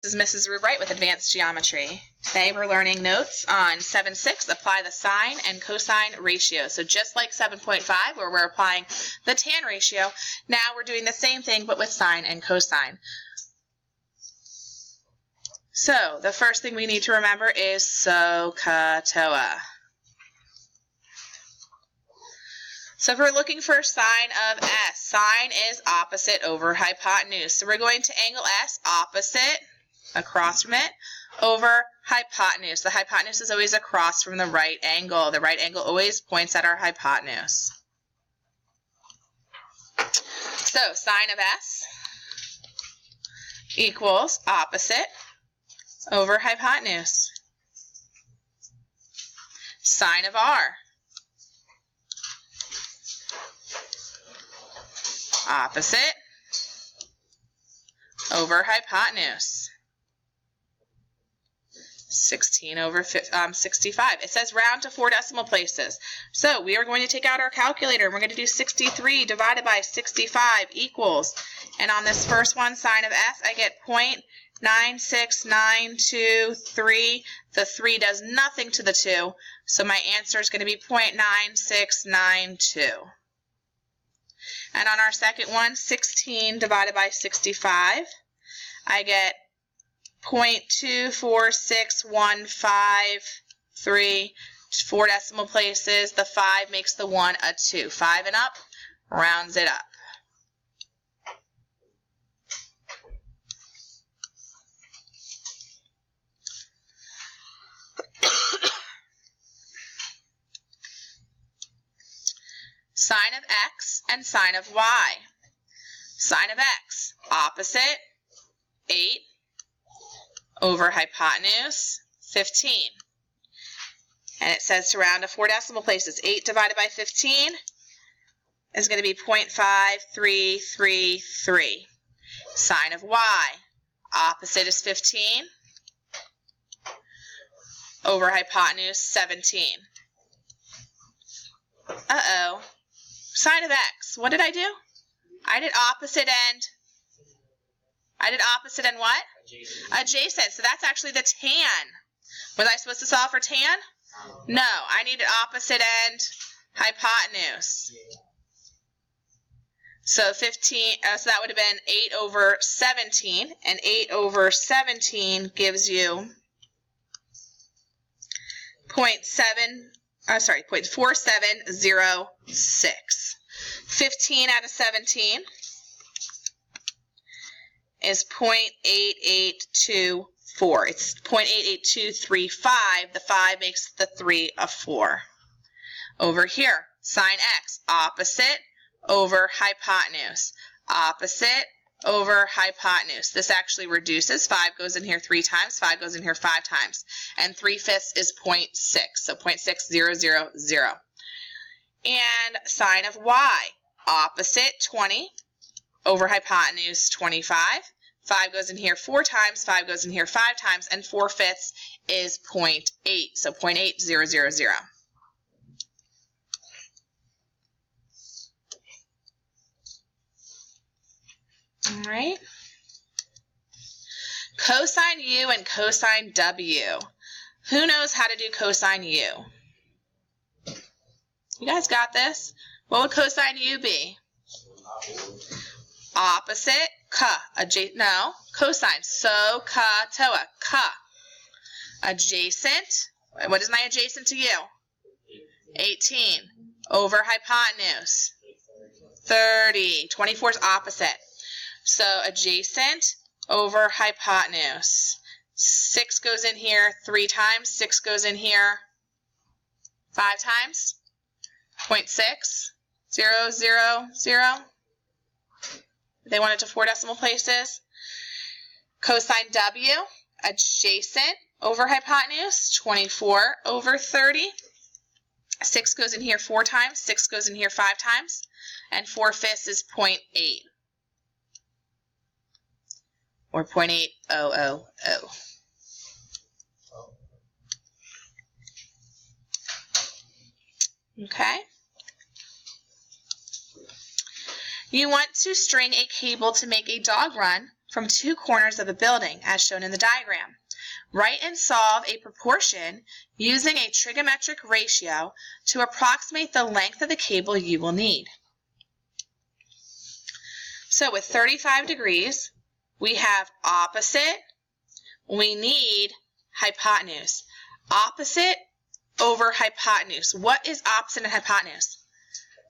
This is Mrs. Rubright with Advanced Geometry. Today we're learning notes on 7.6, apply the sine and cosine ratio. So just like 7.5 where we're applying the tan ratio, now we're doing the same thing but with sine and cosine. So the first thing we need to remember is SOHCAHTOA. So if we're looking for sine of S, sine is opposite over hypotenuse. So we're going to angle S opposite, across from it, over hypotenuse. The hypotenuse is always across from the right angle. The right angle always points at our hypotenuse. So sine of S equals opposite over hypotenuse. Sine of R, opposite over hypotenuse. 16 over 65. It says round to 4 decimal places. So we are going to take out our calculator and we're going to do 63 divided by 65 equals. And on this first one, sine of S, I get 0.96923. The 3 does nothing to the 2. So my answer is going to be 0.9692. And on our second one, 16 divided by 65, I get 0.246153, 4 decimal places. The 5 makes the 1 a 2. 5 and up rounds it up. Sine of X and sine of Y. Sine of X, opposite, 8 over hypotenuse, 15. And it says to round to 4 decimal places. 8 divided by 15 is going to be 0.5333. Sine of Y, opposite is 15 over hypotenuse, 17. Uh-oh. Sine of X, what did I do? I did opposite and what? Adjacent. So that's actually the tan. Was I supposed to solve for tan? No, I needed opposite and hypotenuse. So 15, so that would have been 8 over 17, and 8 over 17 gives you 0.4706. 15 out of 17 is 0.8824. It's 0.88235. The 5 makes the 3 a 4. Over here, sine X, opposite over hypotenuse. Opposite over hypotenuse. This actually reduces. 5 goes in here 3 times. 5 goes in here 5 times. And 3/5 is 0.6. So 0.6000. And sine of Y, opposite 20 over hypotenuse, 25. 5 goes in here 4 times, 5 goes in here 5 times, and 4/5 is 0.8, so 0.8000. All right. Cosine U and cosine W. Who knows how to do cosine U? You guys got this? What would cosine U be? Opposite, no, cosine, SOHCAHTOA, Adjacent, what is my adjacent to U? 18, over hypotenuse, 30, 24 is opposite. So adjacent over hypotenuse. 6 goes in here 3 times, 6 goes in here 5 times, 0.6000. They want it to 4 decimal places. Cosine W, adjacent over hypotenuse, 24 over 30. 6 goes in here 4 times, 6 goes in here 5 times, and 4/5 is 0.8. Or 0.8000. Okay. You want to string a cable to make a dog run from two corners of a building, as shown in the diagram. Write and solve a proportion using a trigonometric ratio to approximate the length of the cable you will need. So with 35 degrees, we have opposite, we need hypotenuse. Opposite over hypotenuse. What is opposite and hypotenuse?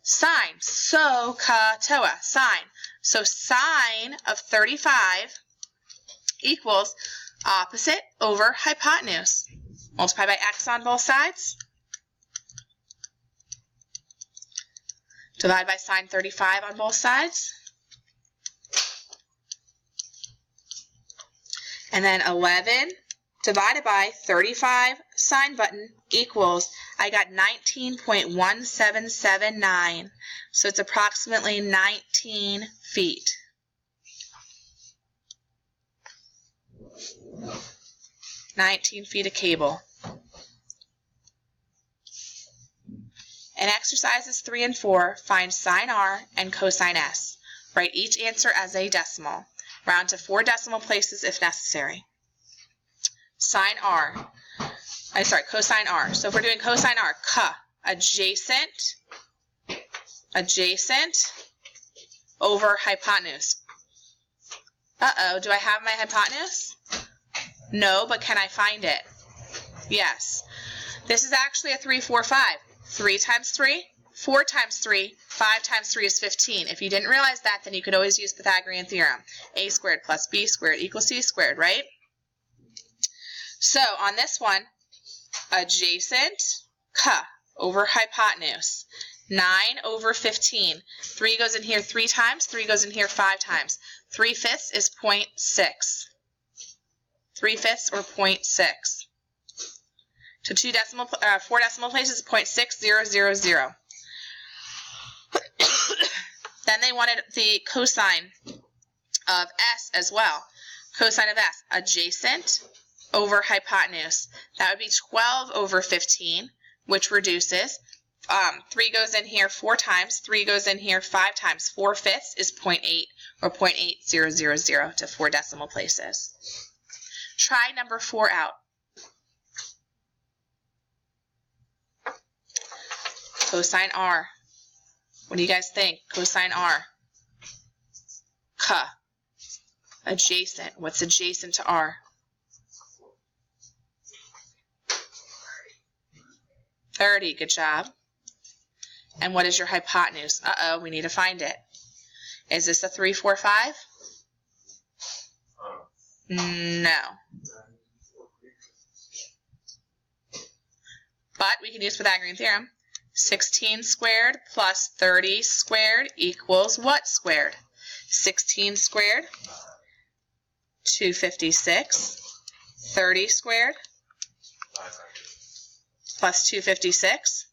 Sine. So, ka, toa, sine. So sine of 35 equals opposite over hypotenuse. Multiply by x on both sides. Divide by sine 35 on both sides. And then 11 divided by 35 sine button equals, I got 19.1779. So it's approximately 19 feet. (19 feet) of cable. In exercises 3 and 4, find sine R and cosine S. Write each answer as a decimal. Round to 4 decimal places if necessary. Cosine R. So if we're doing cosine R, ka, adjacent over hypotenuse. Uh-oh, do I have my hypotenuse? No, but can I find it? Yes. This is actually a 3, 4, 5. 3 times 3, 4 times 3, 5 times 3 is 15. If you didn't realize that, then you could always use Pythagorean theorem. A squared plus b squared equals c squared, right? So on this one, adjacent, ka, over hypotenuse. 9 over 15. 3 goes in here 3 times, 3 goes in here 5 times. 3/5 is 0.6. 3/5 or 0.6. To 4 decimal places, 0.6000. Then they wanted the cosine of S as well. Cosine of S, adjacent over hypotenuse. That would be 12 over 15, which reduces. 3 goes in here 4 times, 3 goes in here 5 times. 4/5 is 0.8 or 0.8000 to 4 decimal places. Try number 4 out. Cosine R. What do you guys think? Cosine R. Ka. Adjacent. What's adjacent to R? 30. Good job. And what is your hypotenuse? Uh-oh, we need to find it. Is this a 3, 4, 5? No. But we can use Pythagorean theorem. 16 squared plus 30 squared equals what squared? 16 squared, 256. 30 squared plus 256.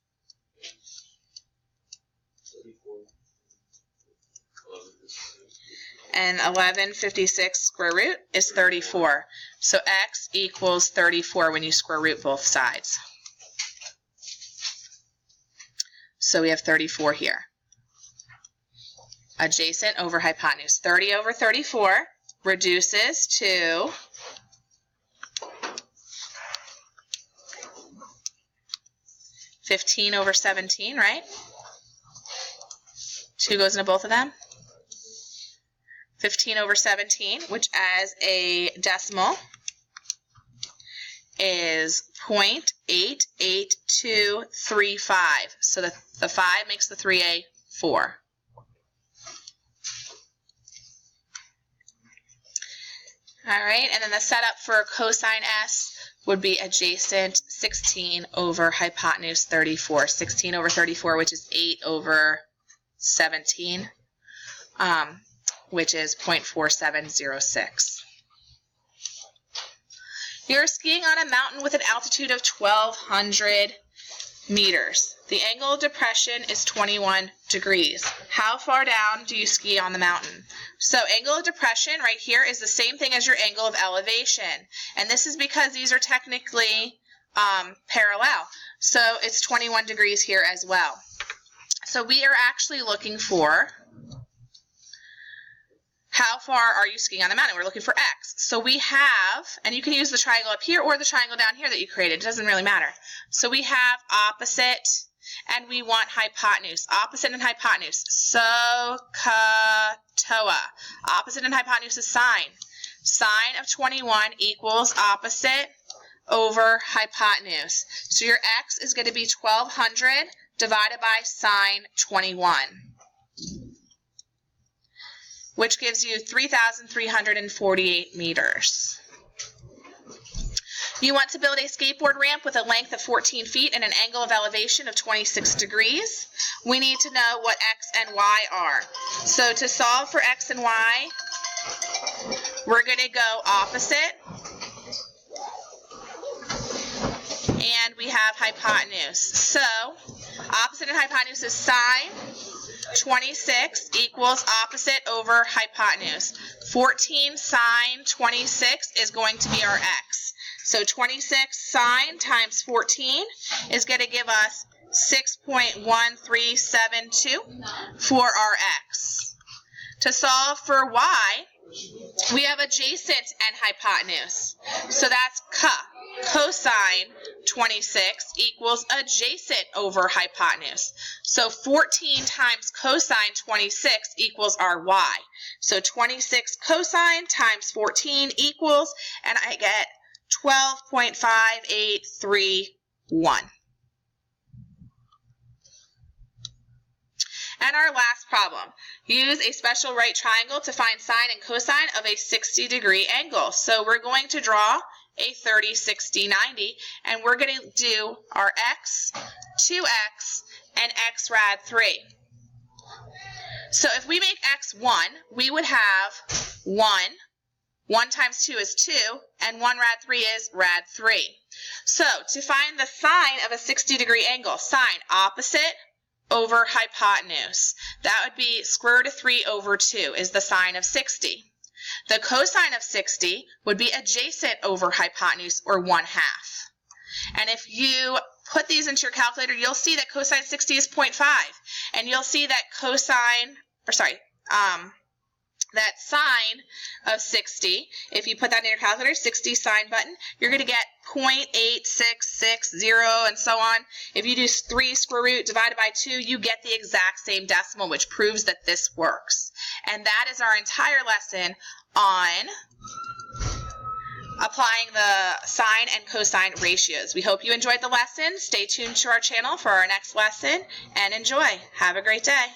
And 1156 square root is 34. So x equals 34 when you square root both sides. So we have 34 here. Adjacent over hypotenuse. 30 over 34 reduces to 15 over 17, right? 2 goes into both of them. 15 over 17, which as a decimal is 0.88235. So the 5 makes the 3a 4. All right, and then the setup for cosine S would be adjacent 16 over hypotenuse 34. 16 over 34, which is 8 over 17, which is 0.4706. You're skiing on a mountain with an altitude of 1,200 meters. The angle of depression is 21 degrees. How far down do you ski on the mountain? So angle of depression right here is the same thing as your angle of elevation. And this is because these are technically parallel. So it's 21 degrees here as well. So we are actually looking for how far are you skiing on the mountain? We're looking for x. So we have, and you can use the triangle up here or the triangle down here that you created. It doesn't really matter. So we have opposite, and we want hypotenuse. Opposite and hypotenuse. SOHCAHTOA. Opposite and hypotenuse is sine. Sine of 21 equals opposite over hypotenuse. So your x is going to be 1200 divided by sine 21, which gives you 3,348 meters. You want to build a skateboard ramp with a length of 14 feet and an angle of elevation of 26 degrees. We need to know what x and y are. So to solve for x and y, we're going to go opposite, and we have hypotenuse. So opposite and hypotenuse is sine 26 equals opposite over hypotenuse. 14 sine 26 is going to be our x. So 26 sine times 14 is going to give us 6.1372 for our x. To solve for y, we have adjacent and hypotenuse. So that's cosine 26 equals adjacent over hypotenuse. So 14 times cosine 26 equals our y. So 26 cosine times 14 equals, and I get 12.5831. And our last problem, use a special right triangle to find sine and cosine of a 60-degree angle. So we're going to draw a 30, 60, 90, and we're going to do our x, 2x, and x rad 3. So if we make x 1, we would have 1. 1 times 2 is 2, and 1 rad 3 is rad 3. So to find the sine of a 60-degree angle, sine opposite over hypotenuse. That would be square root of 3 over 2 is the sine of 60. The cosine of 60 would be adjacent over hypotenuse, or 1/2. And if you put these into your calculator, you'll see that cosine 60 is 0.5. And you'll see that that sine of 60, if you put that in your calculator, 60 sine button, you're going to get 0.8660 and so on. If you do 3 square root divided by 2, you get the exact same decimal, which proves that this works. And that is our entire lesson on applying the sine and cosine ratios. We hope you enjoyed the lesson. Stay tuned to our channel for our next lesson and enjoy. Have a great day.